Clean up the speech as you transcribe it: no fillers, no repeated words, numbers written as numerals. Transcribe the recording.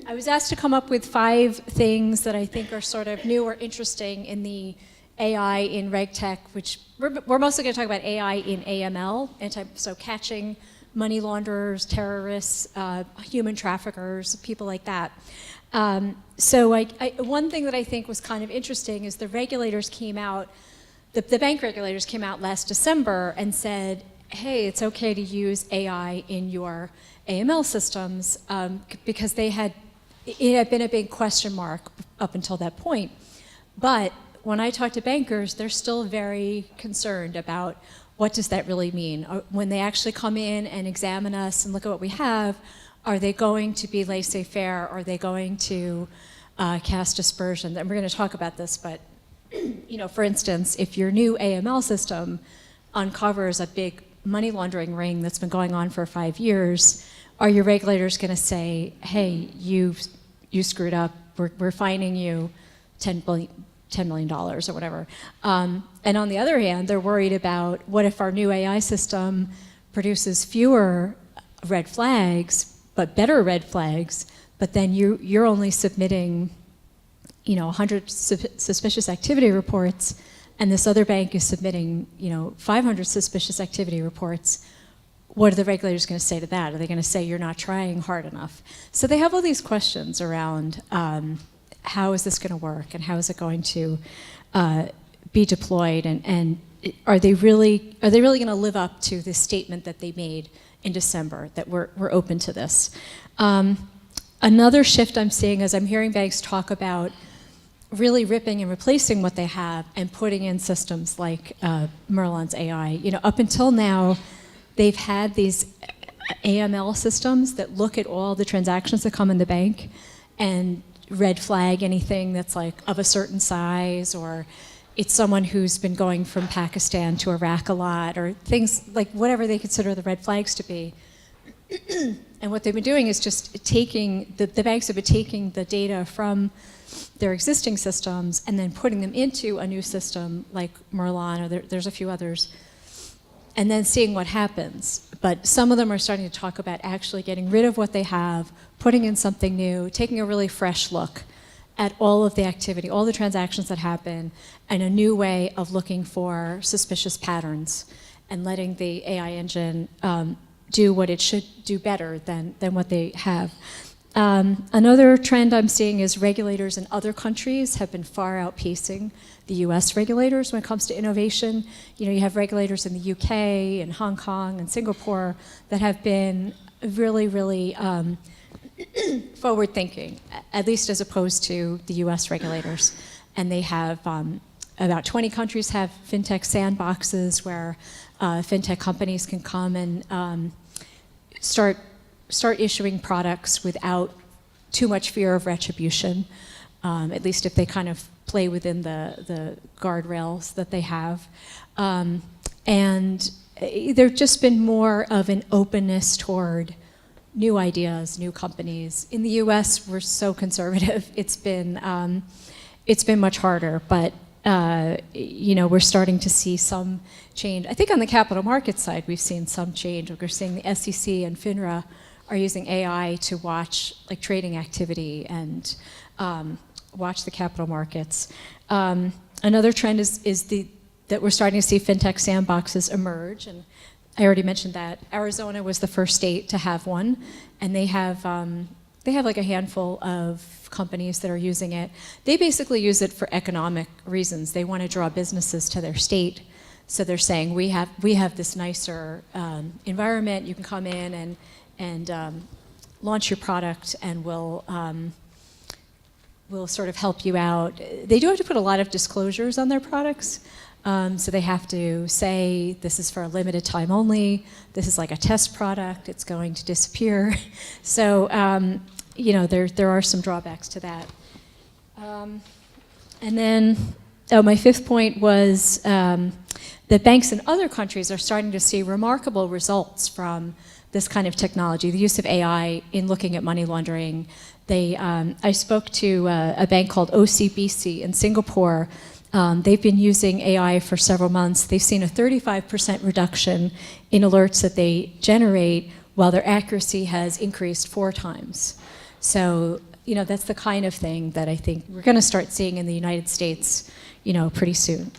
I was asked to come up with 5 things that I think are sort of new or interesting in the AI in Regtech, which we're mostly going to talk about AI in AML, so catching money launderers, terrorists, human traffickers, people like that. So one thing that I think was kind of interesting is the regulators came out, the bank regulators came out last December and said, hey, it's okay to use AI in your AML systems because it had been a big question mark up until that point. But when I talk to bankers, they're still very concerned about what does that really mean? When they actually come in and examine us and look at what we have, are they going to be laissez-faire? Are they going to cast aspersion? And we're going to talk about this, but for instance, if your new AML system uncovers a big money laundering ring that's been going on for 5 years, are your regulators going to say, hey, you screwed up, we're fining you $10 million or whatever. And on the other hand, they're worried about what if our new AI system produces fewer red flags, but better red flags, but then you're only submitting 100 suspicious activity reports, and this other bank is submitting 500 suspicious activity reports. What are the regulators going to say to that? Are they going to say you're not trying hard enough? So they have all these questions around how is this going to work and how is it going to be deployed, and are they really going to live up to the statement that they made in December that we're open to this? Another shift I'm seeing is I'm hearing banks talk about really ripping and replacing what they have and putting in systems like Merlin's AI. Up until now, they've had these AML systems that look at all the transactions that come in the bank and red flag anything that's like of a certain size, or it's someone who's been going from Pakistan to Iraq a lot, or things like whatever they consider the red flags to be. And what they've been doing is just taking, the banks have been taking the data from their existing systems and then putting them into a new system like Merlin, or there's a few others, and then seeing what happens. But some of them are starting to talk about actually getting rid of what they have, putting in something new, taking a really fresh look at all of the activity, all the transactions that happen, and a new way of looking for suspicious patterns and letting the AI engine do what it should do better than what they have. Another trend I'm seeing is regulators in other countries have been far outpacing the US regulators when it comes to innovation. You have regulators in the UK and Hong Kong and Singapore that have been really, really forward-thinking, at least as opposed to the US regulators. And they have, about 20 countries have fintech sandboxes where fintech companies can come and start issuing products without too much fear of retribution, at least if they kind of play within the guardrails that they have. And there's just been more of an openness toward new ideas, new companies. In the US, we're so conservative. It's been much harder, but we're starting to see some change. I think on the capital markets side, we've seen some change. We're seeing the SEC and FINRA are using AI to watch trading activity and watch the capital markets. Another trend is that we're starting to see fintech sandboxes emerge, and I already mentioned that. Arizona was the first state to have one, and they have like a handful of companies that are using it. They basically use it for economic reasons. They want to draw businesses to their state, so they're saying we have this nicer environment. You can come in and launch your product, and we'll sort of help you out. They do have to put a lot of disclosures on their products. So they have to say, this is for a limited time only, this is like a test product, it's going to disappear. So, there are some drawbacks to that. And then, my 5th point was that banks in other countries are starting to see remarkable results from this kind of technology, the use of AI in looking at money laundering. I spoke to a bank called OCBC in Singapore. They've been using AI for several months. They've seen a 35% reduction in alerts that they generate, while their accuracy has increased 4 times. So, that's the kind of thing that I think we're going to start seeing in the United States, pretty soon.